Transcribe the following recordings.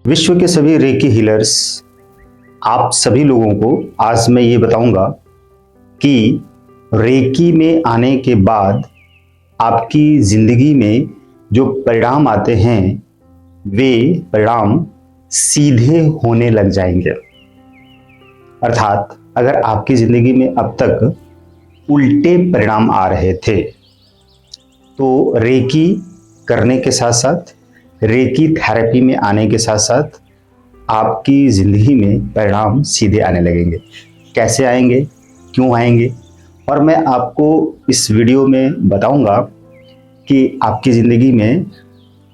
विश्व के सभी रेकी हीलर्स, आप सभी लोगों को आज मैं ये बताऊंगा कि रेकी में आने के बाद आपकी जिंदगी में जो परिणाम आते हैं वे परिणाम सीधे होने लग जाएंगे। अर्थात अगर आपकी जिंदगी में अब तक उल्टे परिणाम आ रहे थे तो रेकी करने के साथ साथ, रेकी थेरेपी में आने के साथ साथ आपकी ज़िंदगी में परिणाम सीधे आने लगेंगे। कैसे आएंगे, क्यों आएंगे, और मैं आपको इस वीडियो में बताऊंगा कि आपकी ज़िंदगी में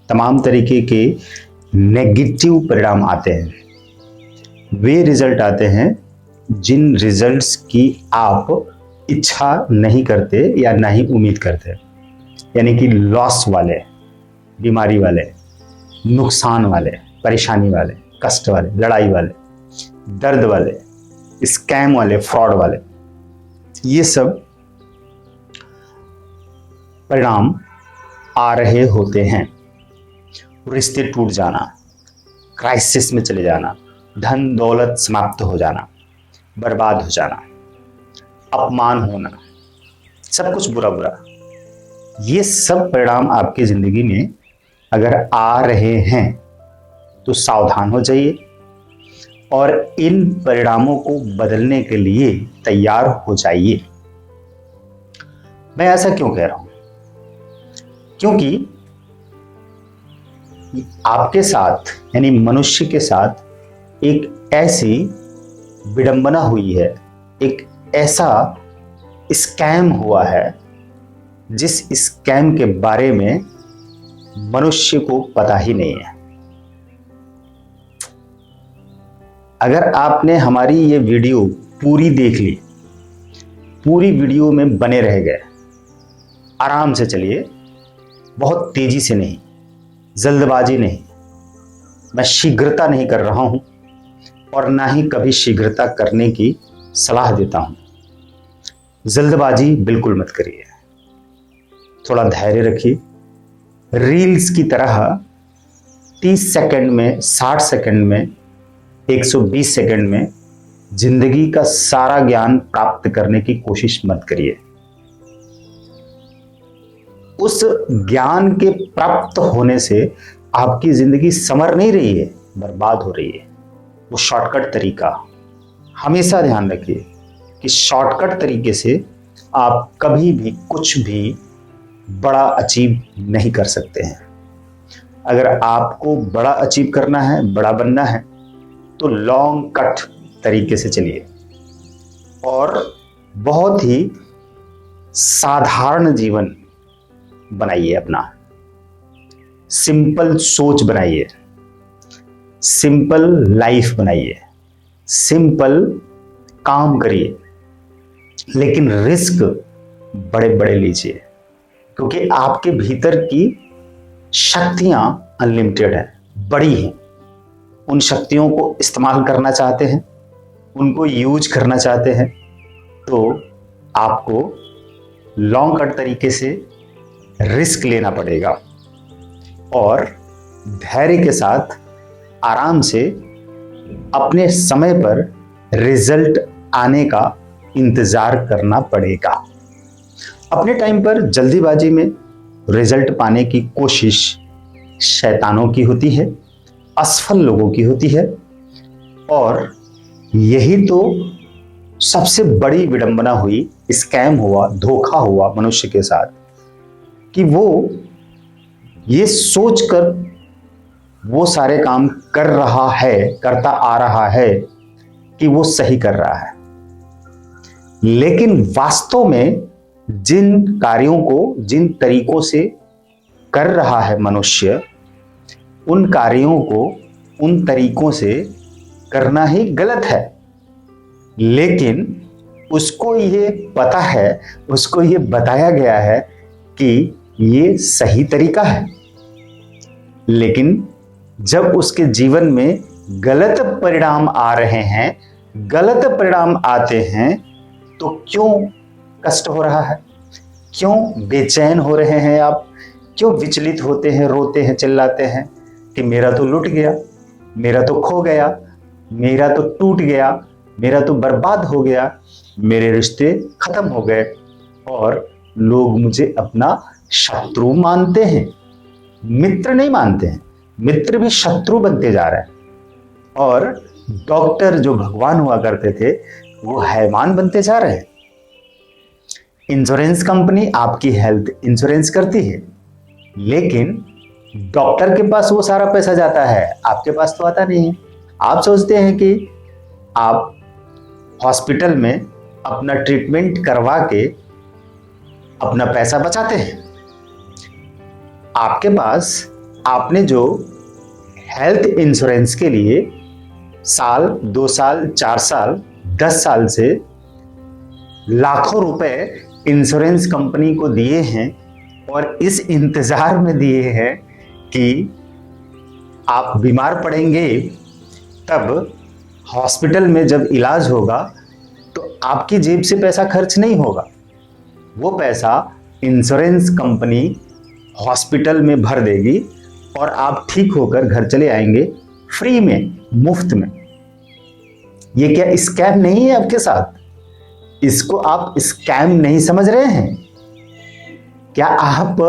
तमाम तरीके के नेगेटिव परिणाम आते हैं। वे रिजल्ट आते हैं जिन रिजल्ट्स की आप इच्छा नहीं करते या नहीं उम्मीद करते, यानी कि लॉस वाले, बीमारी वाले, नुकसान वाले, परेशानी वाले, कष्ट वाले, लड़ाई वाले, दर्द वाले, स्कैम वाले, फ्रॉड वाले, ये सब परिणाम आ रहे होते हैं। रिश्ते टूट जाना, क्राइसिस में चले जाना, धन दौलत समाप्त हो जाना, बर्बाद हो जाना, अपमान होना, सब कुछ बुरा बुरा, ये सब परिणाम आपकी जिंदगी में अगर आ रहे हैं तो सावधान हो जाइए और इन परिणामों को बदलने के लिए तैयार हो जाइए। मैं ऐसा क्यों कह रहा हूं? क्योंकि आपके साथ, यानी मनुष्य के साथ एक ऐसी विडंबना हुई है, एक ऐसा स्कैम हुआ है जिस स्कैम के बारे में मनुष्य को पता ही नहीं है। अगर आपने हमारी ये वीडियो पूरी देख ली, पूरी वीडियो में बने रह गए, आराम से चलिए, बहुत तेजी से नहीं, जल्दबाजी नहीं, मैं शीघ्रता नहीं कर रहा हूं और ना ही कभी शीघ्रता करने की सलाह देता हूं। जल्दबाजी बिल्कुल मत करिए, थोड़ा धैर्य रखिए। रील्स की तरह 30 सेकंड में, 60 सेकंड में, 120 सेकंड में जिंदगी का सारा ज्ञान प्राप्त करने की कोशिश मत करिए। उस ज्ञान के प्राप्त होने से आपकी जिंदगी संवर नहीं रही है, बर्बाद हो रही है। वो शॉर्टकट तरीका, हमेशा ध्यान रखिए कि शॉर्टकट तरीके से आप कभी भी कुछ भी बड़ा अचीव नहीं कर सकते हैं। अगर आपको बड़ा अचीव करना है, बड़ा बनना है, तो लॉन्ग कट तरीके से चलिए और बहुत ही साधारण जीवन बनाइए अपना। सिंपल सोच बनाइए, सिंपल लाइफ बनाइए, सिंपल काम करिए, लेकिन रिस्क बड़े बड़े लीजिए, क्योंकि आपके भीतर की शक्तियां अनलिमिटेड है, बड़ी हैं। उन शक्तियों को इस्तेमाल करना चाहते हैं, उनको यूज करना चाहते हैं, तो आपको लॉन्ग कट तरीके से रिस्क लेना पड़ेगा और धैर्य के साथ आराम से अपने समय पर रिजल्ट आने का इंतजार करना पड़ेगा। अपने टाइम पर जल्दीबाजी में रिजल्ट पाने की कोशिश शैतानों की होती है, असफल लोगों की होती है, और यही तो सबसे बड़ी विडंबना हुई, स्कैम हुआ, धोखा हुआ मनुष्य के साथ कि वो ये सोचकर वो सारे काम कर रहा है, करता आ रहा है कि वो सही कर रहा है, लेकिन वास्तव में जिन कार्यों को, जिन तरीकों से कर रहा है मनुष्य, उन कार्यों को उन तरीकों से करना ही गलत है। लेकिन उसको ये पता है, उसको ये बताया गया है कि ये सही तरीका है, लेकिन जब उसके जीवन में गलत परिणाम आ रहे हैं, गलत परिणाम आते हैं, तो क्यों कष्ट हो रहा है, क्यों बेचैन हो रहे हैं आप, क्यों विचलित होते हैं, रोते हैं, चिल्लाते हैं कि मेरा तो लुट गया, मेरा तो खो गया, मेरा तो टूट गया, मेरा तो बर्बाद हो गया, मेरे रिश्ते खत्म हो गए और लोग मुझे अपना शत्रु मानते हैं, मित्र नहीं मानते हैं। मित्र भी शत्रु बनते जा रहे हैं और डॉक्टर जो भगवान हुआ करते थे वो हैवान बनते जा रहे हैं। इंश्योरेंस कंपनी आपकी हेल्थ इंश्योरेंस करती है, लेकिन डॉक्टर के पास वो सारा पैसा जाता है, आपके पास तो आता नहीं है। आप सोचते हैं कि आप हॉस्पिटल में अपना ट्रीटमेंट करवा के अपना पैसा बचाते हैं। आपके पास आपने जो हेल्थ इंश्योरेंस के लिए साल, 2 साल, 4 साल, 10 साल से लाखों रुपए इंश्योरेंस कंपनी को दिए हैं और इस इंतजार में दिए हैं कि आप बीमार पड़ेंगे, तब हॉस्पिटल में जब इलाज होगा तो आपकी जेब से पैसा खर्च नहीं होगा, वो पैसा इंश्योरेंस कंपनी हॉस्पिटल में भर देगी और आप ठीक होकर घर चले आएंगे फ्री में, मुफ्त में। ये क्या स्कैम नहीं है आपके साथ? इसको आप स्कैम नहीं समझ रहे हैं क्या? आप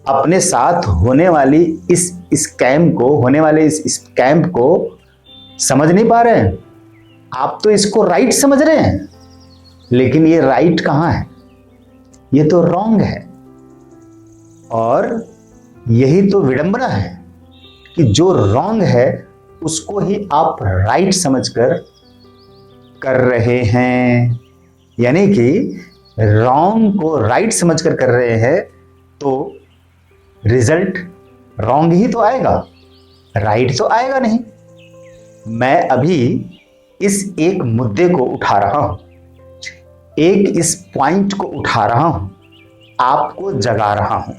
अपने साथ होने वाली इस स्कैम को, होने वाले इस स्कैम को समझ नहीं पा रहे हैं? आप तो इसको राइट समझ रहे हैं, लेकिन ये राइट कहां है? ये तो रॉन्ग है। और यही तो विडंबना है कि जो रॉन्ग है उसको ही आप राइट समझकर कर रहे हैं। यानी कि रॉन्ग को राइट समझकर कर रहे हैं तो रिजल्ट रॉन्ग ही तो आएगा, राइट तो आएगा नहीं। मैं अभी इस एक मुद्दे को उठा रहा हूं, एक इस पॉइंट को उठा रहा हूं, आपको जगा रहा हूं,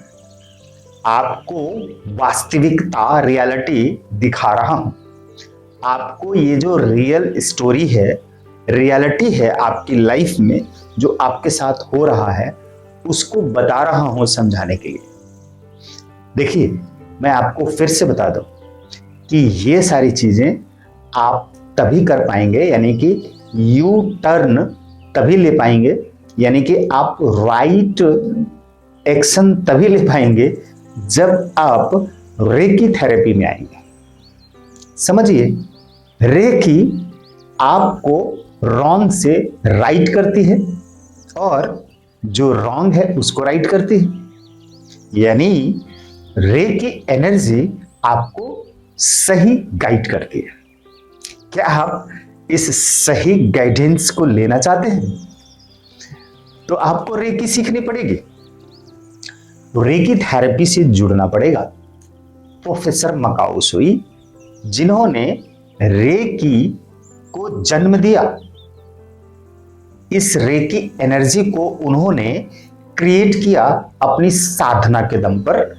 आपको वास्तविकता, रियलिटी दिखा रहा हूं। आपको ये जो रियल स्टोरी है, रियलिटी है आपकी लाइफ में, जो आपके साथ हो रहा है, उसको बता रहा हूं समझाने के लिए। देखिए, मैं आपको फिर से बता दूं कि ये सारी चीजें आप तभी कर पाएंगे, यानी कि यू टर्न तभी ले पाएंगे, यानी कि आप राइट एक्शन तभी ले पाएंगे जब आप रेकी थेरेपी में आएंगे। समझिए, रेकी आपको रॉन्ग से राइट करती है और जो रॉन्ग है उसको राइट करती है। यानी रेकी एनर्जी आपको सही गाइड करती है। क्या आप इस सही गाइडेंस को लेना चाहते हैं? तो आपको रेकी सीखनी पड़ेगी, रेकी थेरेपी से जुड़ना पड़ेगा। प्रोफेसर मकाओ उसुई, जिन्होंने रेकी को जन्म दिया, इस रेकी एनर्जी को उन्होंने क्रिएट किया अपनी साधना के दम पर,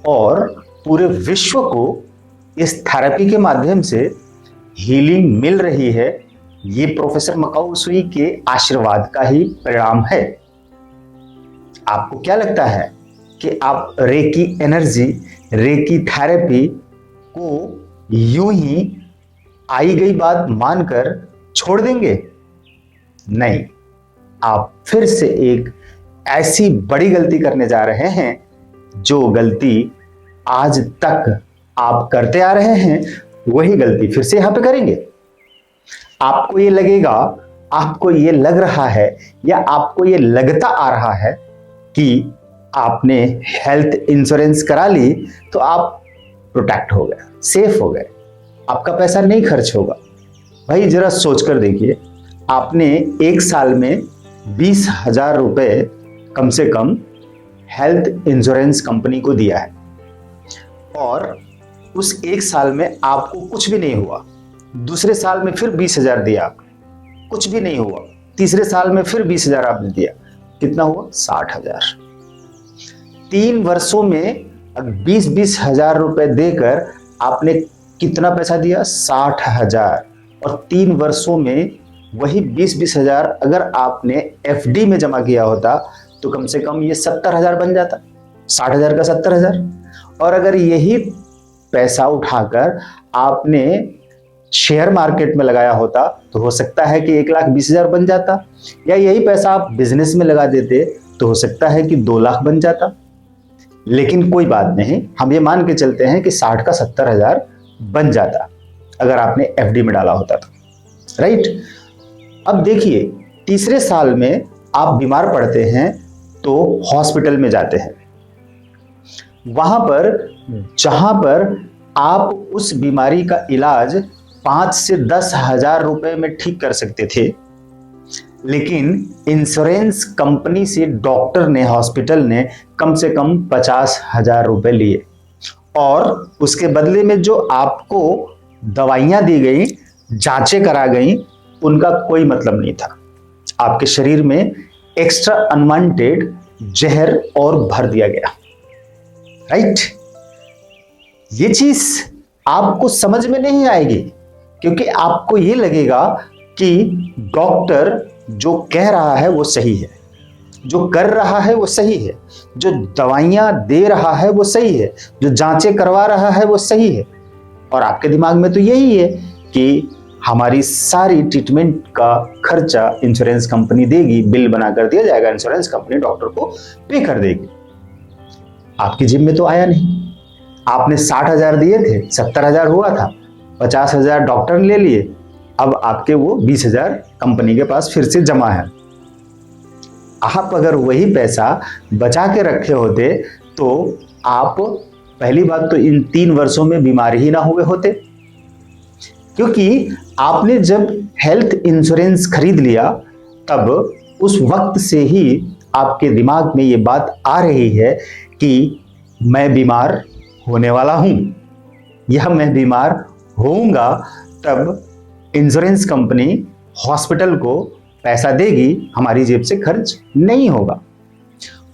और पूरे विश्व को इस थेरेपी के माध्यम से हीलिंग मिल रही है। ये प्रोफेसर मकाओ उसुई के आशीर्वाद का ही परिणाम है। आपको क्या लगता है कि आप रेकी एनर्जी, रेकी थेरेपी को यूं ही आई गई बात मानकर छोड़ देंगे? नहीं, आप फिर से एक ऐसी बड़ी गलती करने जा रहे हैं जो गलती आज तक आप करते आ रहे हैं, वही गलती फिर से यहां पे करेंगे। आपको ये लगेगा, आपको ये लग रहा है या आपको ये लगता आ रहा है कि आपने हेल्थ इंश्योरेंस करा ली तो आप प्रोटेक्ट हो गए, सेफ हो गए, आपका पैसा नहीं खर्च होगा। भाई जरा सोचकर देखिए, आपने एक साल में 20,000 रुपए कम से कम हेल्थ इंश्योरेंस कंपनी को दिया है और उस एक साल में आपको कुछ भी नहीं हुआ। दूसरे साल में फिर 20,000 दिया आपने, कुछ भी नहीं हुआ। तीसरे साल में फिर 20,000 आपने दिया, कितना हुआ? 60,000। 3 वर्षों में 20-20 हजार रुपए देकर आपने कितना पैसा दिया? 60,000। और 3 वर्षों में वही 20-20 हजार अगर आपने एफडी में जमा किया होता तो कम से कम ये 70,000 बन जाता। 60,000 का 70,000। और अगर यही पैसा उठाकर आपने शेयर मार्केट में लगाया होता तो हो सकता है कि 1,20,000 बन जाता, या यही पैसा आप बिजनेस में लगा देते तो हो सकता है कि 2 लाख बन जाता। लेकिन कोई बात नहीं, हम ये मान के चलते हैं कि 60 का 70,000 बन जाता अगर आपने एफडी में डाला होता तो, राइट। अब देखिए, तीसरे साल में आप बीमार पड़ते हैं तो हॉस्पिटल में जाते हैं। वहां पर जहां पर आप उस बीमारी का इलाज 5 से 10,000 रुपए में ठीक कर सकते थे, लेकिन इंश्योरेंस कंपनी से डॉक्टर ने, हॉस्पिटल ने कम से कम 50,000 रुपए लिए, और उसके बदले में जो आपको दवाइयां दी गई, जांचें करा गई, उनका कोई मतलब नहीं था। आपके शरीर में एक्स्ट्रा अनवांटेड जहर और भर दिया गया, राइट। ये चीज आपको समझ में नहीं आएगी, क्योंकि आपको ये लगेगा कि डॉक्टर जो कह रहा है वो सही है, जो कर रहा है वो सही है, जो दवाइयां दे रहा है वो सही है, जो जांचें करवा रहा है वो सही है। और आपके दिमाग में तो यही है कि हमारी सारी ट्रीटमेंट का खर्चा इंश्योरेंस कंपनी देगी, बिल बनाकर दिया जाएगा, इंश्योरेंस कंपनी डॉक्टर को पे कर देगी। आपकी जेब में तो आया नहीं। आपने 60,000 दिए थे, 70,000 हुआ था, 50,000 डॉक्टर ने ले लिए, अब आपके वो 20,000 कंपनी के पास फिर से जमा है। आप अगर वही पैसा बचा के रखे होते तो आप पहली बात तो इन 3 वर्षों में बीमार ही ना हुए होते, क्योंकि आपने जब हेल्थ इंश्योरेंस खरीद लिया तब उस वक्त से ही आपके दिमाग में ये बात आ रही है कि मैं बीमार होने वाला हूं, या मैं बीमार होऊंगा, तब इंश्योरेंस कंपनी हॉस्पिटल को पैसा देगी, हमारी जेब से खर्च नहीं होगा।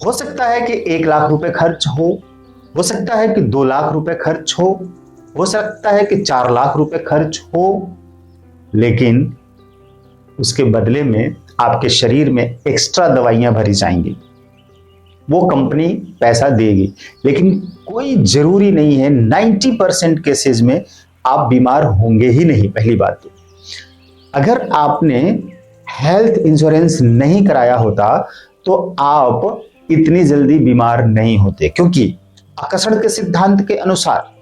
हो सकता है कि 1 लाख रुपए खर्च हो सकता है कि 2 लाख रुपए खर्च हो सकता है कि 4 लाख रुपए खर्च हो, लेकिन उसके बदले में आपके शरीर में एक्स्ट्रा दवाइयां भरी जाएंगी, वो कंपनी पैसा देगी। लेकिन कोई जरूरी नहीं है, 90% केसेस में आप बीमार होंगे ही नहीं। पहली बात तो अगर आपने हेल्थ इंश्योरेंस नहीं कराया होता तो आप इतनी जल्दी बीमार नहीं होते, क्योंकि आकर्षण के सिद्धांत के अनुसार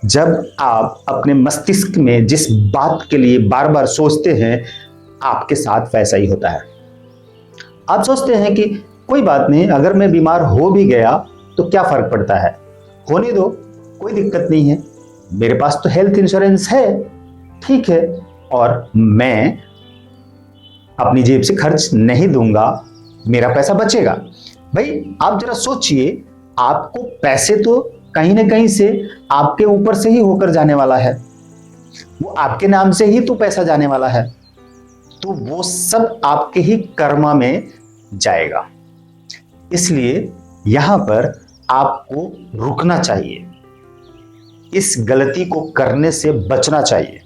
जब आप अपने मस्तिष्क में जिस बात के लिए बार बार सोचते हैं, आपके साथ वैसा ही होता है। आप सोचते हैं कि कोई बात नहीं, अगर मैं बीमार हो भी गया तो क्या फर्क पड़ता है, होने दो, कोई दिक्कत नहीं है, मेरे पास तो हेल्थ इंश्योरेंस है, ठीक है, और मैं अपनी जेब से खर्च नहीं दूंगा, मेरा पैसा बचेगा। भाई आप जरा सोचिए, आपको पैसे तो कहीं ना कहीं से आपके ऊपर से ही होकर जाने वाला है, वो आपके नाम से ही तो पैसा जाने वाला है, तो वो सब आपके ही कर्मा में जाएगा। इसलिए यहां पर आपको रुकना चाहिए, इस गलती को करने से बचना चाहिए,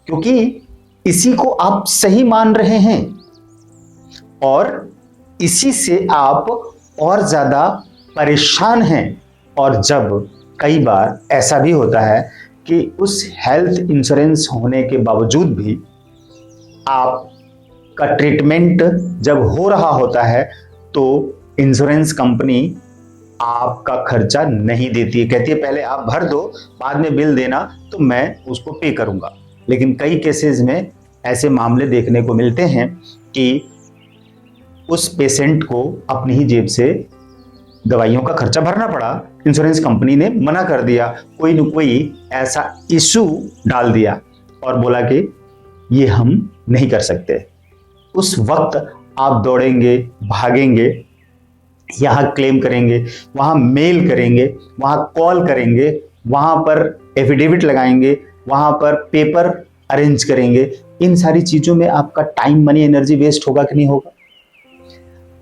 क्योंकि इसी को आप सही मान रहे हैं और इसी से आप और ज्यादा परेशान हैं। और जब कई बार ऐसा भी होता है कि उस हेल्थ इंश्योरेंस होने के बावजूद भी आपका ट्रीटमेंट जब हो रहा होता है तो इंश्योरेंस कंपनी आपका खर्चा नहीं देती है, कहती है पहले आप भर दो, बाद में बिल देना तो मैं उसको पे करूंगा। लेकिन कई केसेस में ऐसे मामले देखने को मिलते हैं कि उस पेशेंट को अपनी ही जेब से दवाइयों का खर्चा भरना पड़ा, इंश्योरेंस कंपनी ने मना कर दिया, कोई न कोई ऐसा इशू डाल दिया और बोला कि ये हम नहीं कर सकते। उस वक्त आप दौड़ेंगे, भागेंगे, यहाँ क्लेम करेंगे, वहाँ मेल करेंगे, वहाँ कॉल करेंगे, वहाँ पर एफिडेविट लगाएंगे, वहाँ पर पेपर अरेंज करेंगे। इन सारी चीज़ों में आपका टाइम, मनी, एनर्जी वेस्ट होगा कि नहीं होगा?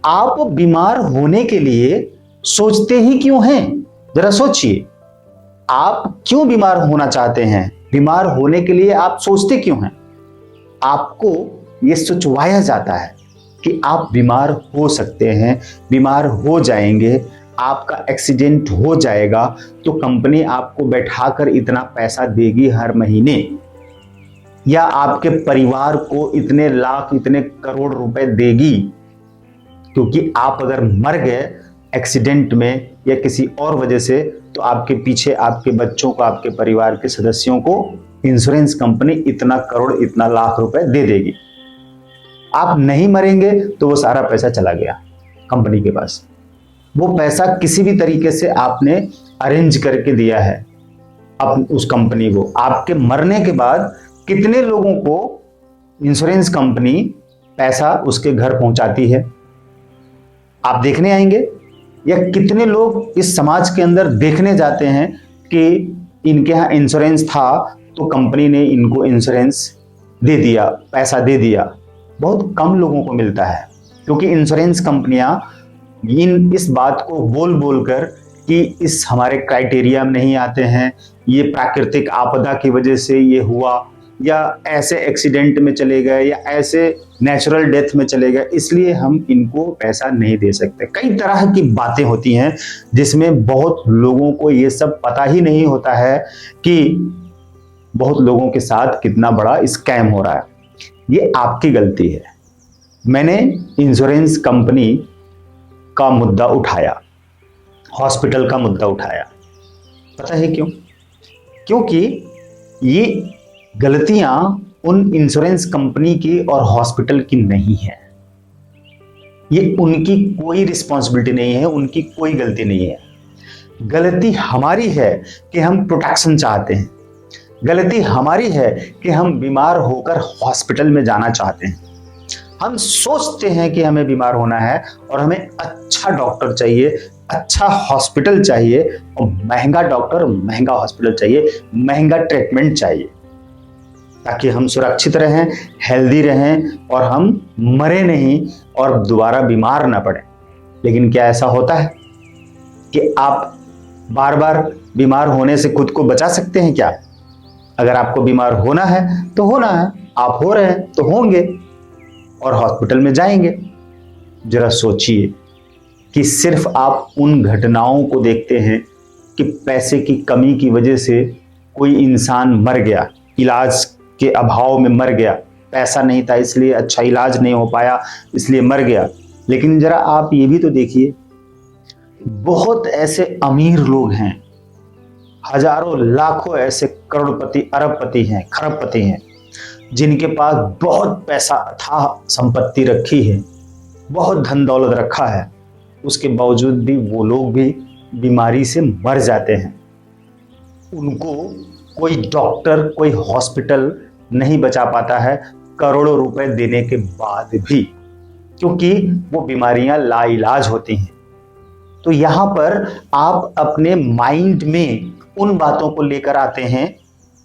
आप बीमार होने के लिए सोचते ही क्यों हैं? जरा सोचिए, आप क्यों बीमार होना चाहते हैं? बीमार होने के लिए आप सोचते क्यों हैं? आपको यह सोचवाया जाता है कि आप बीमार हो सकते हैं, बीमार हो जाएंगे, आपका एक्सीडेंट हो जाएगा तो कंपनी आपको बैठाकर इतना पैसा देगी हर महीने, या आपके परिवार को इतने लाख इतने करोड़ रुपए देगी, क्योंकि आप अगर मर गए एक्सीडेंट में या किसी और वजह से तो आपके पीछे आपके बच्चों को, आपके परिवार के सदस्यों को इंश्योरेंस कंपनी इतना करोड़ इतना लाख रुपए दे देगी। आप नहीं मरेंगे तो वो सारा पैसा चला गया कंपनी के पास। वो पैसा किसी भी तरीके से आपने अरेंज करके दिया है अब उस कंपनी को। आपके मरने के बाद कितने लोगों को इंश्योरेंस कंपनी पैसा उसके घर पहुंचाती है, आप देखने आएंगे? या कितने लोग इस समाज के अंदर देखने जाते हैं कि इनके यहाँ इंश्योरेंस था तो कंपनी ने इनको इंश्योरेंस दे दिया, पैसा दे दिया? बहुत कम लोगों को मिलता है, क्योंकि इंश्योरेंस कंपनियां इस बात को बोल बोलकर कि इस हमारे क्राइटेरिया में नहीं आते हैं, ये प्राकृतिक आपदा की वजह से ये हुआ, या ऐसे एक्सीडेंट में चले गए, या ऐसे नेचुरल डेथ में चले गए, इसलिए हम इनको पैसा नहीं दे सकते। कई तरह की बातें होती हैं जिसमें बहुत लोगों को ये सब पता ही नहीं होता है कि बहुत लोगों के साथ कितना बड़ा स्कैम हो रहा है। ये आपकी गलती है। मैंने इंश्योरेंस कंपनी का मुद्दा उठाया, हॉस्पिटल का मुद्दा उठाया, पता है क्यों? क्योंकि ये गलतियां उन इंश्योरेंस कंपनी की और हॉस्पिटल की नहीं है। ये उनकी कोई रिस्पॉन्सिबिलिटी नहीं है, उनकी कोई गलती नहीं है। गलती हमारी है कि हम प्रोटेक्शन चाहते हैं। गलती हमारी है कि हम बीमार होकर हॉस्पिटल में जाना चाहते हैं। हम सोचते हैं कि हमें बीमार होना है और हमें अच्छा डॉक्टर चाहिए, अच्छा हॉस्पिटल चाहिए, और महंगा डॉक्टर, महंगा हॉस्पिटल चाहिए, महंगा ट्रीटमेंट चाहिए, ताकि हम सुरक्षित रहें, हेल्दी रहें और हम मरे नहीं और दोबारा बीमार ना पड़े। लेकिन क्या ऐसा होता है कि आप बार बार बीमार होने से खुद को बचा सकते हैं क्या? अगर आपको बीमार होना है तो होना है, आप हो रहे हैं तो होंगे और हॉस्पिटल में जाएंगे। जरा सोचिए कि सिर्फ आप उन घटनाओं को देखते हैं कि पैसे की कमी की वजह से कोई इंसान मर गया, इलाज के अभाव में मर गया, पैसा नहीं था इसलिए अच्छा इलाज नहीं हो पाया इसलिए मर गया। लेकिन जरा आप ये भी तो देखिए, बहुत ऐसे अमीर लोग हैं, हजारों लाखों ऐसे करोड़पति, अरबपति हैं, खरबपति हैं, जिनके पास बहुत पैसा अथाह संपत्ति रखी है, बहुत धन दौलत रखा है, उसके बावजूद भी वो लोग भी बीमारी से मर जाते हैं। उनको कोई डॉक्टर, कोई हॉस्पिटल नहीं बचा पाता है करोड़ों रुपए देने के बाद भी, क्योंकि वो बीमारियां लाइलाज होती हैं। तो यहां पर आप अपने माइंड में उन बातों को लेकर आते हैं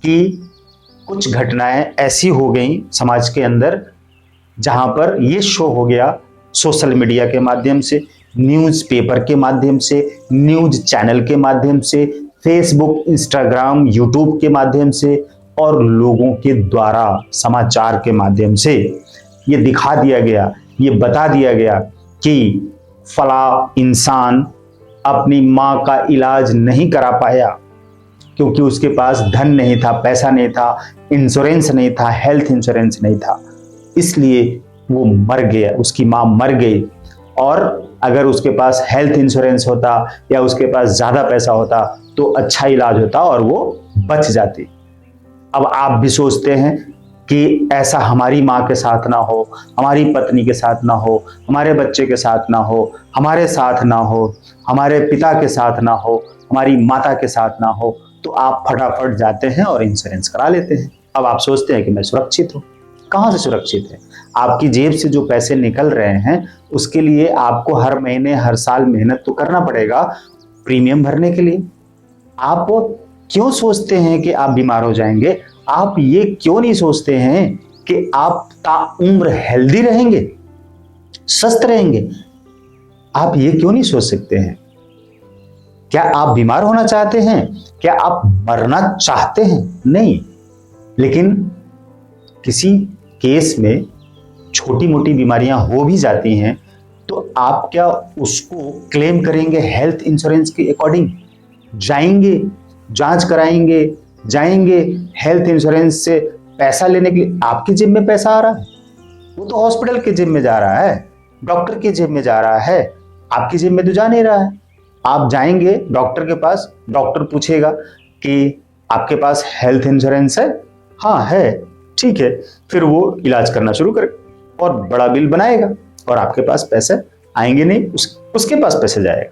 कि कुछ घटनाएं ऐसी हो गई समाज के अंदर जहां पर ये शो हो गया सोशल मीडिया के माध्यम से, न्यूज़पेपर के माध्यम से, न्यूज़ चैनल के माध्यम से, फेसबुक, इंस्टाग्राम, यूट्यूब के माध्यम से और लोगों के द्वारा समाचार के माध्यम से ये दिखा दिया गया, ये बता दिया गया कि फला इंसान अपनी माँ का इलाज नहीं करा पाया क्योंकि उसके पास धन नहीं था, पैसा नहीं था, इंश्योरेंस नहीं था, हेल्थ इंश्योरेंस नहीं था, इसलिए वो मर गया, उसकी माँ मर गई। और अगर उसके पास हेल्थ इंश्योरेंस होता या उसके पास ज़्यादा पैसा होता तो अच्छा इलाज होता और वो बच जाती। अब आप भी सोचते हैं कि ऐसा हमारी माँ के साथ ना हो, हमारी पत्नी के साथ ना हो, हमारे बच्चे के साथ ना हो, हमारे साथ ना हो, हमारे पिता के साथ ना हो, हमारी माता के साथ ना हो, तो आप फटाफट जाते हैं और इंश्योरेंस करा लेते हैं। अब आप सोचते हैं कि मैं सुरक्षित हूँ। कहाँ से सुरक्षित है? आपकी जेब से जो पैसे निकल रहे हैं उसके लिए आपको हर महीने, हर साल मेहनत तो करना पड़ेगा प्रीमियम भरने के लिए। आप क्यों सोचते हैं कि आप बीमार हो जाएंगे? आप ये क्यों नहीं सोचते हैं कि आप ताउम्र हेल्दी रहेंगे, स्वस्थ रहेंगे? आप ये क्यों नहीं सोच सकते हैं? क्या आप बीमार होना चाहते हैं? क्या आप मरना चाहते हैं? नहीं। लेकिन किसी केस में छोटी मोटी बीमारियां हो भी जाती हैं तो आप क्या उसको क्लेम करेंगे हेल्थ इंश्योरेंस के अकॉर्डिंग? जाएंगे, जांच कराएंगे, जाएंगे हेल्थ इंश्योरेंस से पैसा लेने के लिए? आपकी जेब में पैसा आ रहा है, वो तो हॉस्पिटल के जेब में जा रहा है, डॉक्टर के जेब में जा रहा है, आपकी जेब में तो जा नहीं रहा है। आप जाएंगे डॉक्टर के पास, डॉक्टर पूछेगा कि आपके पास हेल्थ इंश्योरेंस है? हाँ है, ठीक है। फिर वो इलाज करना शुरू करे और बड़ा बिल बनाएगा और आपके पास पैसे आएंगे नहीं, उसके पास पैसे जाएगा,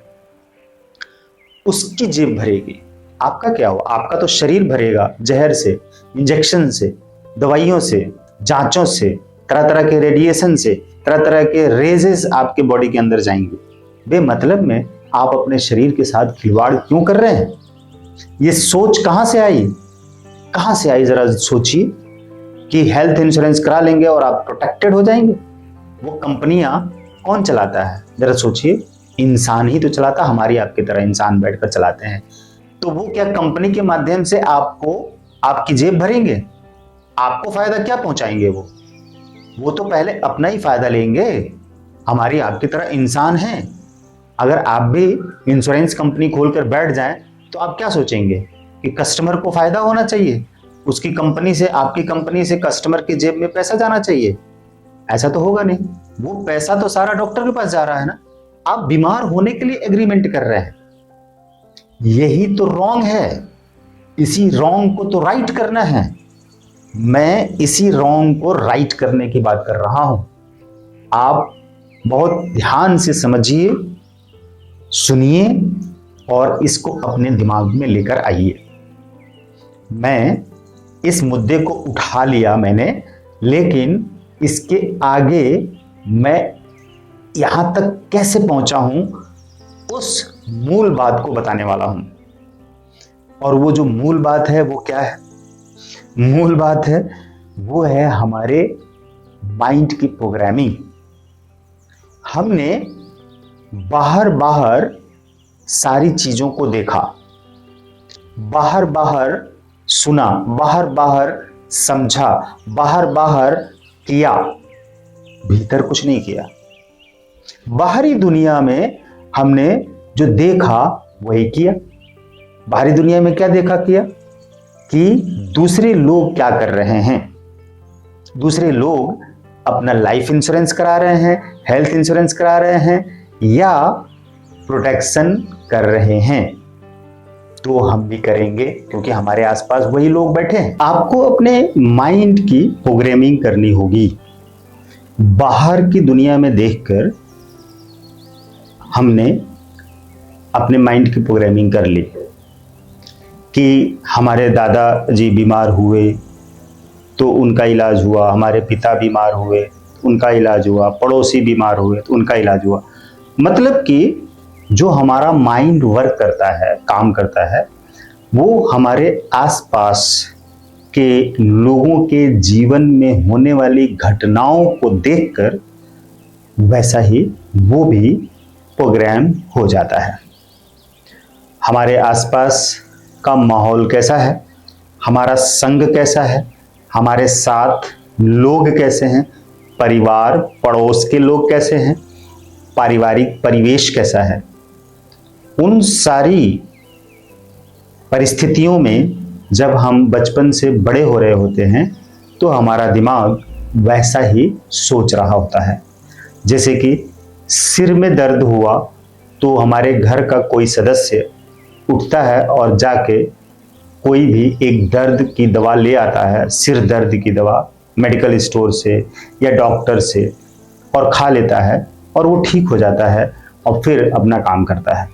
उसकी जेब भरेगी। आपका क्या हो? आपका तो शरीर भरेगा जहर से, इंजेक्शन से, दवाइयों से, जांचों से, तरह तरह के रेडिएशन से, तरह तरह के रेजेस आपके बॉडी के अंदर जाएंगे। बेमतलब में आप अपने शरीर के साथ खिलवाड़ क्यों कर रहे हैं? ये सोच कहां से आई? कहां से आई? जरा सोचिए कि हेल्थ इंश्योरेंस करा लेंगे और आप प्रोटेक्टेड हो जाएंगे। वो कंपनियां कौन चलाता है? जरा सोचिए, इंसान ही तो चलाता, हमारी आपकी तरह इंसान बैठकर चलाते हैं। तो वो क्या कंपनी के माध्यम से आपको आपकी जेब भरेंगे? आपको फायदा क्या पहुंचाएंगे? वो तो पहले अपना ही फायदा लेंगे। हमारी आपकी तरह इंसान हैं। अगर आप भी इंश्योरेंस कंपनी खोलकर बैठ जाएं तो आप क्या सोचेंगे कि कस्टमर को फायदा होना चाहिए, उसकी कंपनी से, आपकी कंपनी से कस्टमर की जेब में पैसा जाना चाहिए? ऐसा तो होगा नहीं। वो पैसा तो सारा डॉक्टर के पास जा रहा है ना। आप बीमार होने के लिए एग्रीमेंट कर रहे हैं। यही तो रॉन्ग है। इसी रॉन्ग को तो राइट करना है। मैं इसी रॉन्ग को राइट करने की बात कर रहा हूं। आप बहुत ध्यान से समझिए, सुनिए और इसको अपने दिमाग में लेकर आइए। मैं इस मुद्दे को उठा लिया मैंने, लेकिन इसके आगे मैं यहां तक कैसे पहुंचा हूं उस मूल बात को बताने वाला हूं। और वो जो मूल बात है वो क्या है? मूल बात है वो है हमारे माइंड की प्रोग्रामिंग। हमने बाहर बाहर सारी चीजों को देखा, बाहर बाहर सुना, बाहर बाहर समझा, बाहर बाहर किया, भीतर कुछ नहीं किया। बाहरी दुनिया में हमने जो देखा वही किया। बाहरी दुनिया में क्या देखा किया कि दूसरे लोग क्या कर रहे हैं। दूसरे लोग अपना लाइफ इंश्योरेंस करा रहे हैं, हेल्थ इंश्योरेंस करा रहे हैं या प्रोटेक्शन कर रहे हैं, तो हम भी करेंगे क्योंकि हमारे आसपास वही लोग बैठे हैं। आपको अपने माइंड की प्रोग्रामिंग करनी होगी। बाहर की दुनिया में देखकर हमने अपने माइंड की प्रोग्रामिंग कर ली कि हमारे दादाजी बीमार हुए तो उनका इलाज हुआ, हमारे पिता बीमार हुए उनका इलाज हुआ, पड़ोसी बीमार हुए तो उनका इलाज हुआ। मतलब कि जो हमारा माइंड वर्क करता है, काम करता है, वो हमारे आसपास के लोगों के जीवन में होने वाली घटनाओं को देखकर वैसा ही वो भी प्रोग्राम हो जाता है। हमारे आसपास का माहौल कैसा है, हमारा संग कैसा है, हमारे साथ लोग कैसे हैं, परिवार पड़ोस के लोग कैसे हैं, पारिवारिक परिवेश कैसा है, उन सारी परिस्थितियों में जब हम बचपन से बड़े हो रहे होते हैं तो हमारा दिमाग वैसा ही सोच रहा होता है। जैसे कि सिर में दर्द हुआ तो हमारे घर का कोई सदस्य उठता है और जाके कोई भी एक दर्द की दवा ले आता है, सिर दर्द की दवा मेडिकल स्टोर से या डॉक्टर से, और खा लेता है और वो ठीक हो जाता है और फिर अपना काम करता है।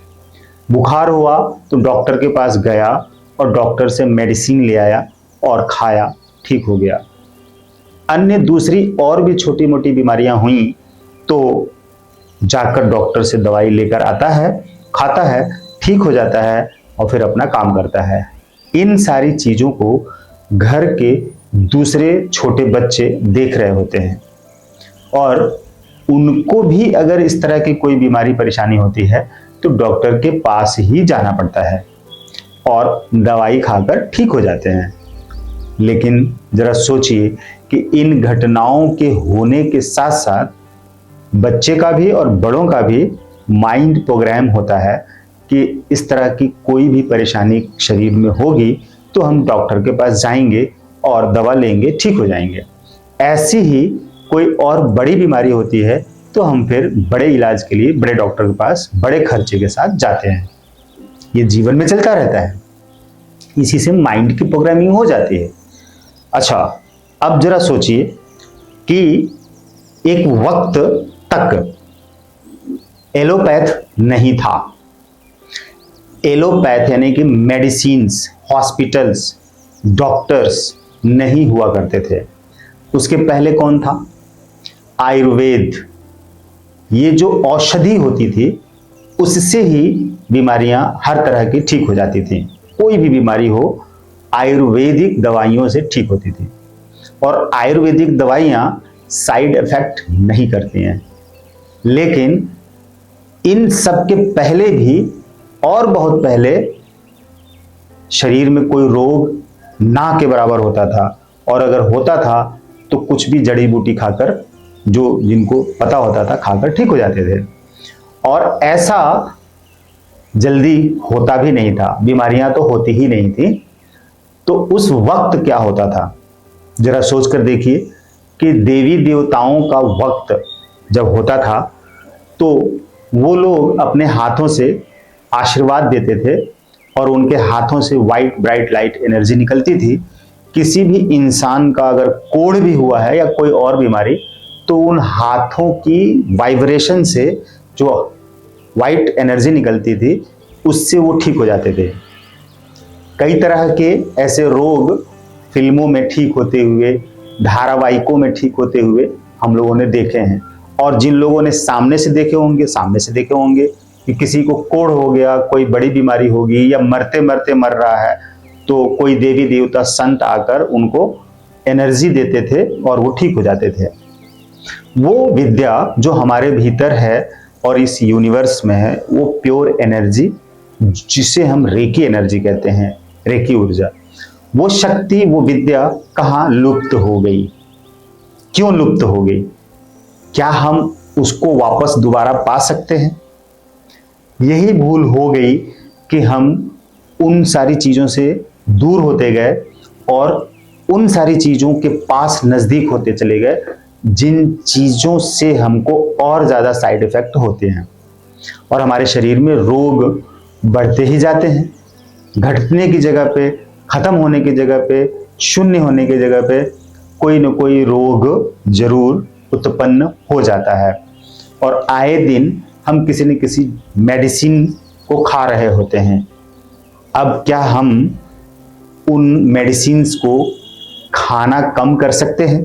बुखार हुआ तो डॉक्टर के पास गया और डॉक्टर से मेडिसिन ले आया और खाया, ठीक हो गया। अन्य दूसरी और भी छोटी मोटी बीमारियां हुई तो जाकर डॉक्टर से दवाई लेकर आता है, खाता है, ठीक हो जाता है और फिर अपना काम करता है। इन सारी चीज़ों को घर के दूसरे छोटे बच्चे देख रहे होते हैं और उनको भी अगर इस तरह की कोई बीमारी परेशानी होती है तो डॉक्टर के पास ही जाना पड़ता है और दवाई खाकर ठीक हो जाते हैं। लेकिन जरा सोचिए कि इन घटनाओं के होने के साथ साथ बच्चे का भी और बड़ों का भी माइंड प्रोग्राम होता है कि इस तरह की कोई भी परेशानी शरीर में होगी तो हम डॉक्टर के पास जाएंगे और दवा लेंगे, ठीक हो जाएंगे। ऐसी ही कोई और बड़ी बीमारी होती है तो हम फिर बड़े इलाज के लिए बड़े डॉक्टर के पास बड़े खर्चे के साथ जाते हैं। ये जीवन में चलता रहता है, इसी से माइंड की प्रोग्रामिंग हो जाती है। अच्छा, अब जरा सोचिए कि एक वक्त तक एलोपैथ नहीं था। एलोपैथ यानी कि मेडिसिन्स, हॉस्पिटल्स, डॉक्टर्स नहीं हुआ करते थे। उसके पहले कौन था? आयुर्वेद। ये जो औषधि होती थी उससे ही बीमारियां हर तरह की ठीक हो जाती थी। कोई भी बीमारी हो आयुर्वेदिक दवाइयों से ठीक होती थी। और आयुर्वेदिक दवाइयां साइड इफेक्ट नहीं करती हैं। लेकिन इन सब के पहले भी और बहुत पहले शरीर में कोई रोग ना के बराबर होता था, और अगर होता था तो कुछ भी जड़ी बूटी खाकर, जो जिनको पता होता था, खाकर ठीक हो जाते थे। और ऐसा जल्दी होता भी नहीं था, बीमारियां तो होती ही नहीं थी। तो उस वक्त क्या होता था जरा सोच कर देखिए कि देवी देवताओं का वक्त जब होता था तो वो लोग अपने हाथों से आशीर्वाद देते थे और उनके हाथों से वाइट ब्राइट लाइट एनर्जी निकलती थी। किसी भी इंसान का अगर कोढ़ भी हुआ है या कोई और बीमारी, तो उन हाथों की वाइब्रेशन से जो वाइट एनर्जी निकलती थी उससे वो ठीक हो जाते थे। कई तरह के ऐसे रोग फिल्मों में ठीक होते हुए, धारावाहिकों में ठीक होते हुए हम लोगों ने देखे हैं। और जिन लोगों ने सामने से देखे होंगे कि किसी को कोढ़ हो गया, कोई बड़ी बीमारी होगी या मरते मरते मर रहा है, तो कोई देवी देवता संत आकर उनको एनर्जी देते थे और वो ठीक हो जाते थे। वो विद्या जो हमारे भीतर है और इस यूनिवर्स में है, वो प्योर एनर्जी, जिसे हम रेकी एनर्जी कहते हैं, रेकी ऊर्जा, वो शक्ति, वो विद्या कहाँ लुप्त हो गई? क्यों लुप्त हो गई? क्या हम उसको वापस दोबारा पा सकते हैं? यही भूल हो गई कि हम उन सारी चीजों से दूर होते गए और उन सारी चीजों के पास नजदीक होते चले गए जिन चीजों से हमको और ज्यादा साइड इफेक्ट होते हैं, और हमारे शरीर में रोग बढ़ते ही जाते हैं। घटने की जगह पे, खत्म होने की जगह पे, शून्य होने की जगह पे कोई न कोई रोग जरूर उत्पन्न हो जाता है। और आए दिन हम किसी न किसी मेडिसिन को खा रहे होते हैं। अब क्या हम उन मेडिसिन्स को खाना कम कर सकते हैं?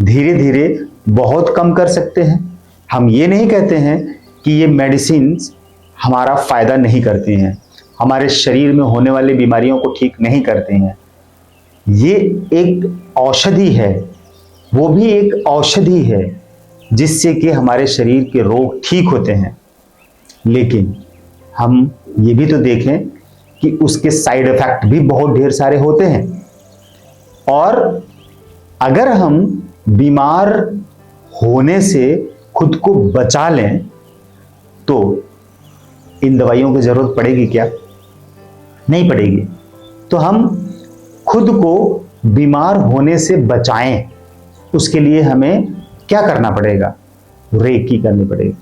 धीरे धीरे बहुत कम कर सकते हैं। हम ये नहीं कहते हैं कि ये मेडिसिन्स हमारा फायदा नहीं करती हैं, हमारे शरीर में होने वाली बीमारियों को ठीक नहीं करते हैं। ये एक औषधि है, वो भी एक औषधि है जिससे कि हमारे शरीर के रोग ठीक होते हैं। लेकिन हम ये भी तो देखें कि उसके साइड इफेक्ट भी बहुत ढेर सारे होते हैं। और अगर हम बीमार होने से खुद को बचा लें तो इन दवाइयों की जरूरत पड़ेगी क्या? नहीं पड़ेगी। तो हम खुद को बीमार होने से बचाएं, उसके लिए हमें क्या करना पड़ेगा? रेकी करनी पड़ेगी,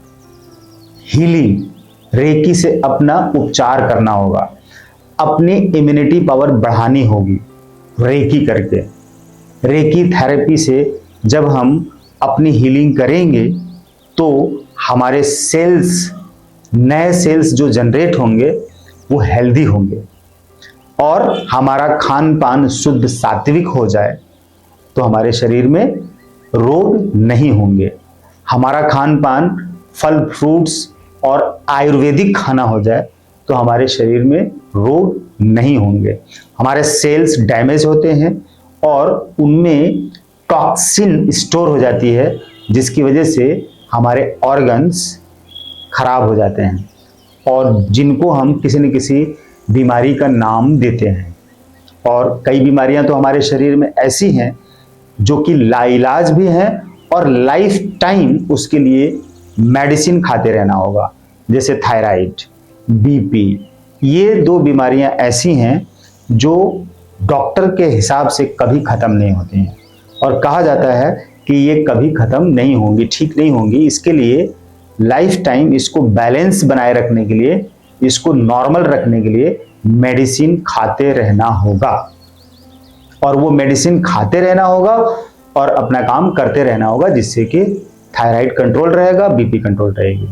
हीलिंग। रेकी से अपना उपचार करना होगा, अपनी इम्यूनिटी पावर बढ़ानी होगी रेकी करके। रेकी थेरेपी से जब हम अपनी हीलिंग करेंगे तो हमारे सेल्स, नए सेल्स जो जनरेट होंगे वो हेल्दी होंगे, और हमारा खान पान शुद्ध सात्विक हो जाए तो हमारे शरीर में रोग नहीं होंगे। हमारा खान पान फल फ्रूट्स और आयुर्वेदिक खाना हो जाए तो हमारे शरीर में रोग नहीं होंगे। हमारे सेल्स डैमेज होते हैं और उनमें टॉक्सिन स्टोर हो जाती है, जिसकी वजह से हमारे ऑर्गन्स खराब हो जाते हैं और जिनको हम किसी न किसी बीमारी का नाम देते हैं। और कई बीमारियां तो हमारे शरीर में ऐसी हैं जो कि लाइलाज भी हैं और लाइफ टाइम उसके लिए मेडिसिन खाते रहना होगा, जैसे थायराइड, बीपी। ये 2 बीमारियां ऐसी हैं जो डॉक्टर के हिसाब से कभी खत्म नहीं होती हैं और कहा जाता है कि ये कभी खत्म नहीं होंगी, ठीक नहीं होंगी। इसके लिए लाइफ टाइम इसको बैलेंस बनाए रखने के लिए, इसको नॉर्मल रखने के लिए मेडिसिन खाते रहना होगा, और वो मेडिसिन खाते रहना होगा और अपना काम करते रहना होगा, जिससे कि थायराइड कंट्रोल रहेगा, बीपी कंट्रोल रहेगी।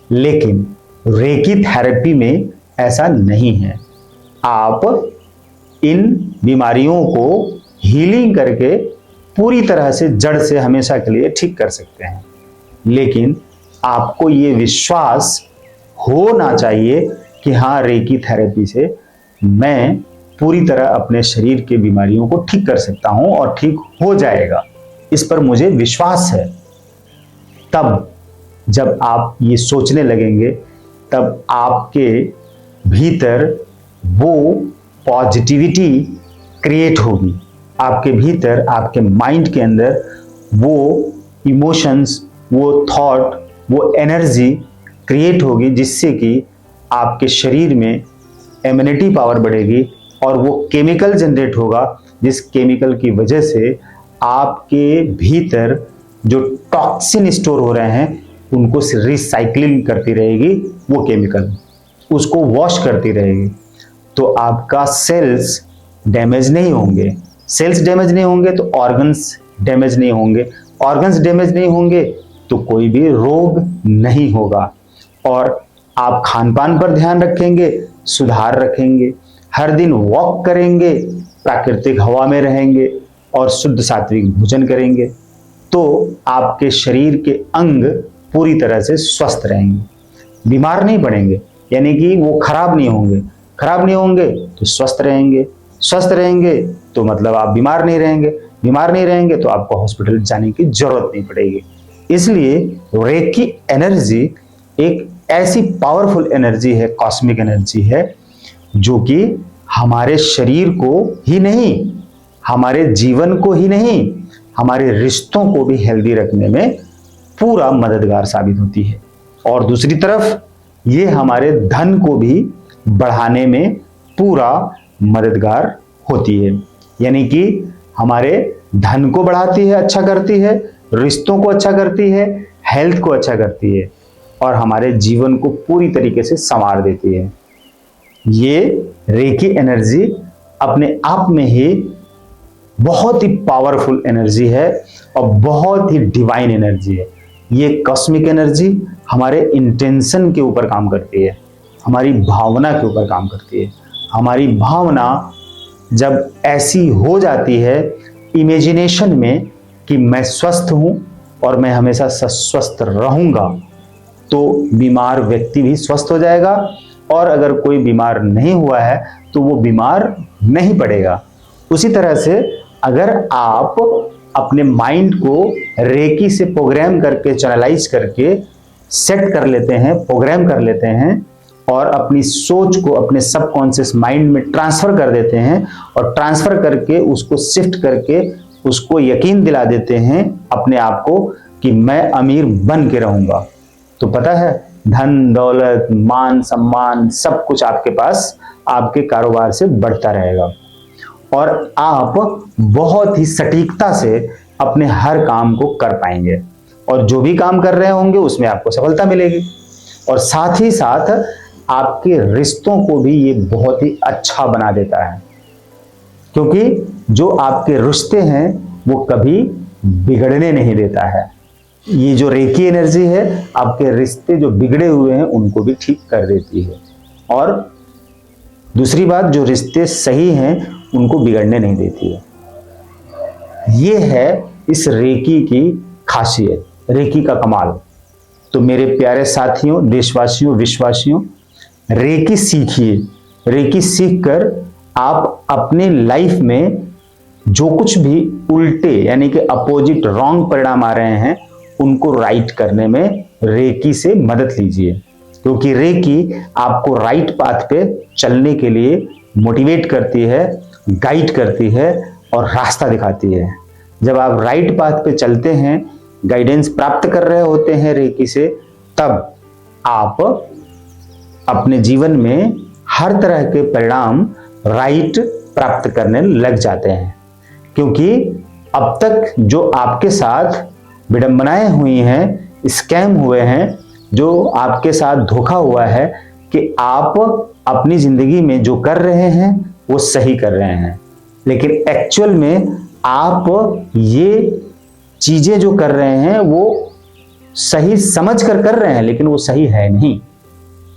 लेकिन रेकी थेरेपी में ऐसा नहीं है। आप इन बीमारियों को हीलिंग करके पूरी तरह से जड़ से हमेशा के लिए ठीक कर सकते हैं, लेकिन आपको ये विश्वास होना चाहिए कि हाँ, रेकी थेरेपी से मैं पूरी तरह अपने शरीर के बीमारियों को ठीक कर सकता हूं और ठीक हो जाएगा, इस पर मुझे विश्वास है। तब जब आप ये सोचने लगेंगे, तब आपके भीतर वो पॉजिटिविटी क्रिएट होगी, आपके भीतर, आपके माइंड के अंदर वो इमोशंस, वो थॉट, वो एनर्जी क्रिएट होगी, जिससे कि आपके शरीर में इम्यूनिटी पावर बढ़ेगी और वो केमिकल जनरेट होगा, जिस केमिकल की वजह से आपके भीतर जो टॉक्सिन स्टोर हो रहे हैं उनको रिसाइकलिंग करती रहेगी, वो केमिकल उसको वॉश करती रहेगी। तो आपका सेल्स डैमेज नहीं होंगे, सेल्स डैमेज नहीं होंगे तो ऑर्गन्स डैमेज नहीं होंगे, ऑर्गन्स डैमेज नहीं होंगे तो कोई भी रोग नहीं होगा। और आप खान पान पर ध्यान रखेंगे, सुधार रखेंगे, हर दिन वॉक करेंगे, प्राकृतिक हवा में रहेंगे और शुद्ध सात्विक भोजन करेंगे, तो आपके शरीर के अंग पूरी तरह से स्वस्थ रहेंगे, बीमार नहीं पड़ेंगे, यानी कि वो खराब नहीं होंगे। खराब नहीं होंगे तो स्वस्थ रहेंगे, स्वस्थ रहेंगे तो मतलब आप बीमार नहीं रहेंगे, बीमार नहीं रहेंगे तो आपको हॉस्पिटल जाने की जरूरत नहीं पड़ेगी। इसलिए रेकी एनर्जी एक ऐसी पावरफुल एनर्जी है, कॉस्मिक एनर्जी है, जो कि हमारे शरीर को ही नहीं, हमारे जीवन को ही नहीं, हमारे रिश्तों को भी हेल्दी रखने में पूरा मददगार साबित होती है। और दूसरी तरफ ये हमारे धन को भी बढ़ाने में पूरा मददगार होती है, यानी कि हमारे धन को बढ़ाती है, अच्छा करती है, रिश्तों को अच्छा करती है, हेल्थ को अच्छा करती है और हमारे जीवन को पूरी तरीके से संवार देती है। ये रेकी एनर्जी अपने आप में ही बहुत ही पावरफुल एनर्जी है और बहुत ही डिवाइन एनर्जी है। ये कॉस्मिक एनर्जी हमारे इंटेंशन के ऊपर काम करती है, हमारी भावना के ऊपर काम करती है। हमारी भावना जब ऐसी हो जाती है इमेजिनेशन में कि मैं स्वस्थ हूं और मैं हमेशा स्वस्थ रहूंगा, तो बीमार व्यक्ति भी स्वस्थ हो जाएगा और अगर कोई बीमार नहीं हुआ है तो वो बीमार नहीं पड़ेगा। उसी तरह से अगर आप अपने माइंड को रेकी से प्रोग्राम करके, चैनलाइज करके सेट कर लेते हैं, प्रोग्राम कर लेते हैं और अपनी सोच को अपने सबकॉन्शियस माइंड में ट्रांसफर कर देते हैं और ट्रांसफर करके उसको शिफ्ट करके उसको यकीन दिला देते हैं अपने आप को कि मैं अमीर बन के रहूंगा, तो पता है धन दौलत मान सम्मान सब कुछ आपके पास, आपके कारोबार से बढ़ता रहेगा और आप बहुत ही सटीकता से अपने हर काम को कर पाएंगे और जो भी काम कर रहे होंगे उसमें आपको सफलता मिलेगी। और साथ ही साथ आपके रिश्तों को भी ये बहुत ही अच्छा बना देता है, क्योंकि जो आपके रिश्ते हैं वो कभी बिगड़ने नहीं देता है। ये जो रेकी एनर्जी है आपके रिश्ते जो बिगड़े हुए हैं उनको भी ठीक कर देती है और दूसरी बात जो रिश्ते सही हैं उनको बिगड़ने नहीं देती है। ये है इस रेकी की खासियत, रेकी का कमाल। तो मेरे प्यारे साथियों, देशवासियों, विश्वासियों, रेकी सीखिए। रेकी सीखकर आप अपने लाइफ में जो कुछ भी उल्टे यानी कि अपोजिट रॉन्ग परिणाम आ रहे हैं उनको राइट करने में रेकी से मदद लीजिए, क्योंकि रेकी आपको राइट पाथ पे चलने के लिए मोटिवेट करती है, गाइड करती है और रास्ता दिखाती है। जब आप राइट पाथ पे चलते हैं गाइडेंस प्राप्त कर रहे होते हैं रेकी से, तब आप अपने जीवन में हर तरह के परिणाम राइट प्राप्त करने लग जाते हैं। क्योंकि अब तक जो आपके साथ विडंबनाएं हुई हैं, स्कैम हुए हैं, जो आपके साथ धोखा हुआ है कि आप अपनी जिंदगी में जो कर रहे हैं वो सही कर रहे हैं, लेकिन एक्चुअल में आप ये चीजें जो कर रहे हैं वो सही समझ कर रहे हैं, लेकिन वो सही है नहीं।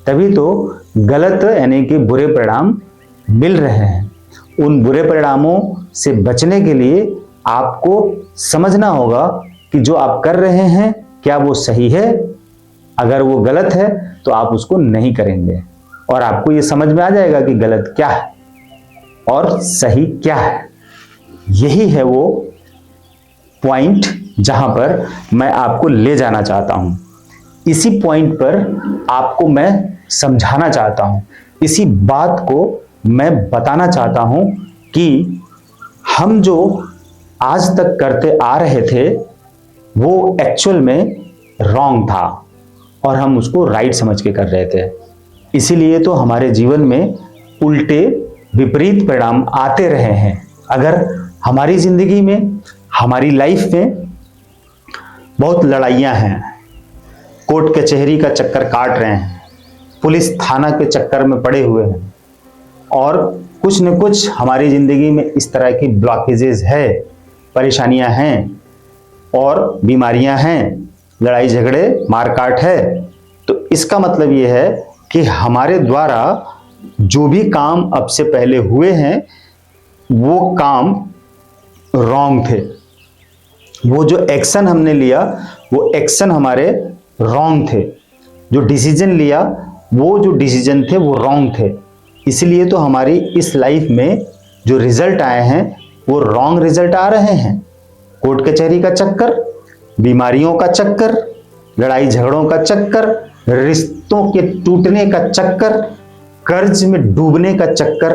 तभी तो गलत यानी कि बुरे परिणाम मिल रहे हैं। उन बुरे परिणामों से बचने के लिए आपको समझना होगा कि जो आप कर रहे हैं क्या वो सही है। अगर वो गलत है तो आप उसको नहीं करेंगे, और आपको ये समझ में आ जाएगा कि गलत क्या है और सही क्या है। यही है वो पॉइंट जहां पर मैं आपको ले जाना चाहता हूं। इसी पॉइंट पर आपको मैं समझाना चाहता हूं, इसी बात को मैं बताना चाहता हूं कि हम जो आज तक करते आ रहे थे वो एक्चुअल में रॉन्ग था और हम उसको राइट समझ के कर रहे थे। इसीलिए तो हमारे जीवन में उल्टे विपरीत परिणाम आते रहे हैं। अगर हमारी जिंदगी में, हमारी लाइफ में बहुत लड़ाइयां हैं, कोर्ट कचहरी का चक्कर काट रहे हैं, पुलिस थाना के चक्कर में पड़े हुए हैं, और कुछ न कुछ हमारी जिंदगी में इस तरह की ब्लॉकेजेस है, परेशानियां हैं और बीमारियां हैं, लड़ाई झगड़े मारकाट है, तो इसका मतलब यह है कि हमारे द्वारा जो भी काम अब से पहले हुए हैं वो काम रॉन्ग थे। वो जो एक्शन हमने लिया वो एक्शन हमारे रॉन्ग थे। जो डिसीजन लिया वो जो डिसीजन थे वो रॉन्ग थे। इसलिए तो हमारी इस लाइफ में जो रिजल्ट आए हैं वो रॉन्ग रिजल्ट आ रहे हैं। कोर्ट कचहरी का चक्कर, बीमारियों का चक्कर, लड़ाई झगड़ों का चक्कर, रिश्तों के टूटने का चक्कर, कर्ज में डूबने का चक्कर,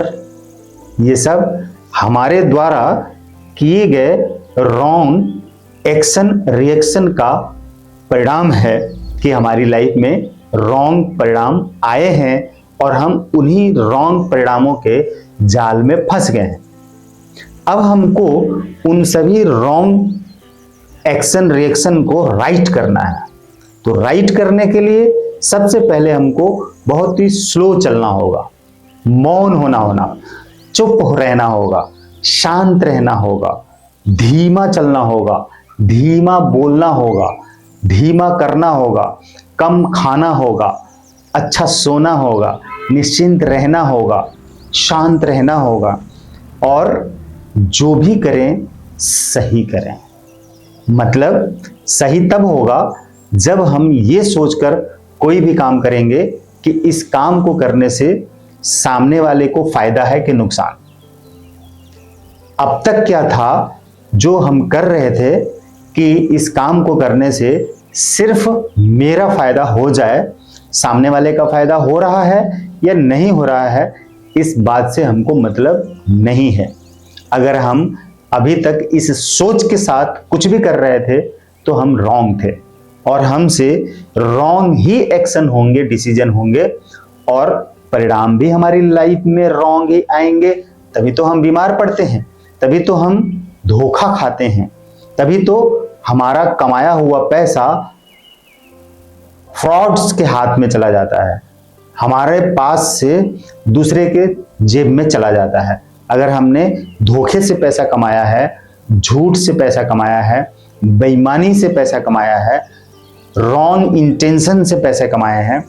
ये सब हमारे द्वारा किए गए रॉन्ग एक्शन रिएक्शन का परिणाम है कि हमारी लाइफ में रॉन्ग परिणाम आए हैं और हम उन्हीं रॉन्ग परिणामों के जाल में फंस गए हैं। अब हमको उन सभी रॉन्ग एक्शन रिएक्शन को राइट करना है। तो राइट करने के लिए सबसे पहले हमको बहुत ही स्लो चलना होगा, मौन होना, चुप रहना होगा, शांत रहना होगा, धीमा चलना होगा, धीमा बोलना होगा, धीमा करना होगा, कम खाना होगा, अच्छा सोना होगा, निश्चिंत रहना होगा, शांत रहना होगा, और जो भी करें सही करें। मतलब सही तब होगा जब हम ये सोचकर कोई भी काम करेंगे कि इस काम को करने से सामने वाले को फायदा है कि नुकसान। अब तक क्या था जो हम कर रहे थे कि इस काम को करने से सिर्फ मेरा फायदा हो जाए, सामने वाले का फायदा हो रहा है या नहीं हो रहा है इस बात से हमको मतलब नहीं है। अगर हम अभी तक इस सोच के साथ कुछ भी कर रहे थे तो हम रॉन्ग थे, और हमसे रॉन्ग ही एक्शन होंगे, डिसीजन होंगे, और परिणाम भी हमारी लाइफ में रॉन्ग ही आएंगे। तभी तो हम बीमार पड़ते हैं, तभी तो हम धोखा खाते हैं, तभी तो हमारा कमाया हुआ पैसा फ्रॉड्स के हाथ में चला जाता है, हमारे पास से दूसरे के जेब में चला जाता है। अगर हमने धोखे से पैसा कमाया है, झूठ से पैसा कमाया है, बेईमानी से पैसा कमाया है, रॉन्ग इंटेंशन से पैसे कमाए हैं,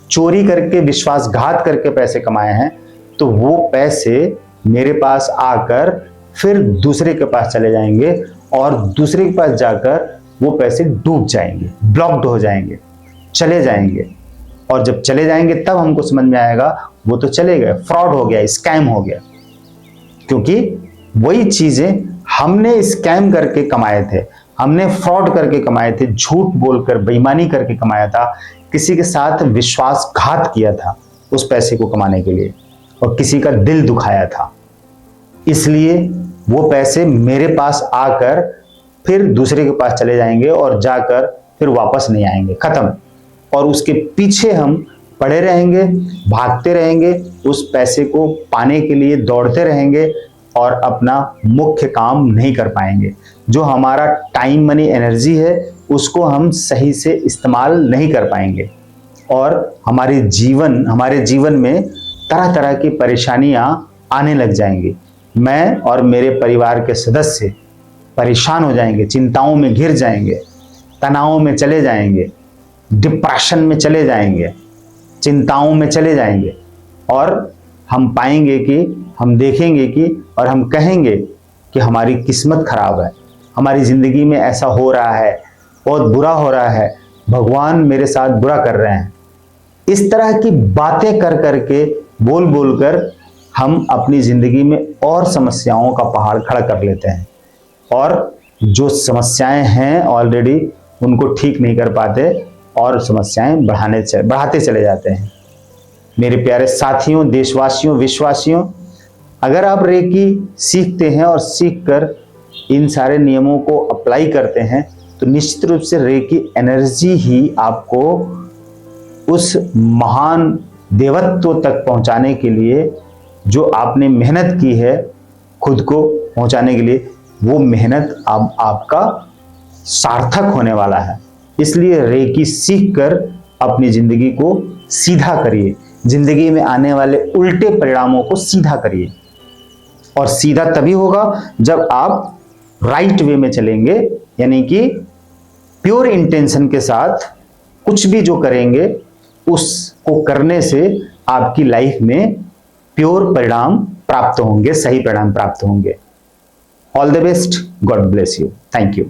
चोरी करके, विश्वासघात करके पैसे कमाए हैं, तो वो पैसे मेरे पास आकर फिर दूसरे के पास चले जाएंगे और दूसरे के पास जाकर वो पैसे डूब जाएंगे, ब्लॉक्ड हो जाएंगे, चले जाएंगे। और जब चले जाएंगे तब हमको समझ में आएगा वो तो चले गए, फ्रॉड हो गया, स्कैम हो गया। क्योंकि वही चीजें हमने स्कैम करके कमाए थे, हमने फ्रॉड करके कमाए थे, झूठ बोलकर, बेईमानी करके कमाया था, किसी के साथ विश्वासघात किया था उस पैसे को कमाने के लिए, और किसी का दिल दुखाया था। इसलिए वो पैसे मेरे पास आकर फिर दूसरे के पास चले जाएंगे और जाकर फिर वापस नहीं आएंगे, खत्म। और उसके पीछे हम पड़े रहेंगे, भागते रहेंगे, उस पैसे को पाने के लिए दौड़ते रहेंगे और अपना मुख्य काम नहीं कर पाएंगे। जो हमारा टाइम, मनी, एनर्जी है उसको हम सही से इस्तेमाल नहीं कर पाएंगे और हमारे जीवन में तरह तरह की परेशानियां आने लग जाएंगी। मैं और मेरे परिवार के सदस्य परेशान हो जाएंगे, चिंताओं में घिर जाएंगे, तनाव में चले जाएंगे, डिप्रेशन में चले जाएंगे, चिंताओं में चले जाएंगे और हम पाएंगे कि, हम देखेंगे कि और हम कहेंगे कि हमारी किस्मत खराब है, हमारी जिंदगी में ऐसा हो रहा है, बहुत बुरा हो रहा है, भगवान मेरे साथ बुरा कर रहे हैं। इस तरह की बातें कर करके, बोल बोल कर हम अपनी जिंदगी में और समस्याओं का पहाड़ खड़ा कर लेते हैं और जो समस्याएं हैं ऑलरेडी उनको ठीक नहीं कर पाते और समस्याएं बढ़ाते चले जाते हैं। मेरे प्यारे साथियों, देशवासियों, विश्वासियों, अगर आप रेकी सीखते हैं और सीखकर इन सारे नियमों को अप्लाई करते हैं तो निश्चित रूप से रेकी एनर्जी ही आपको उस महान देवत्व तक पहुंचाने के लिए, जो आपने मेहनत की है खुद को पहुंचाने के लिए, वो मेहनत अब आपका सार्थक होने वाला है। इसलिए रेकी सीखकर अपनी जिंदगी को सीधा करिए, जिंदगी में आने वाले उल्टे परिणामों को सीधा करिए। और सीधा तभी होगा जब आप राइट वे में चलेंगे, यानी कि प्योर इंटेंशन के साथ कुछ भी जो करेंगे उसको करने से आपकी लाइफ में प्योर परिणाम प्राप्त होंगे, सही परिणाम प्राप्त होंगे। All the best, God bless you, thank you.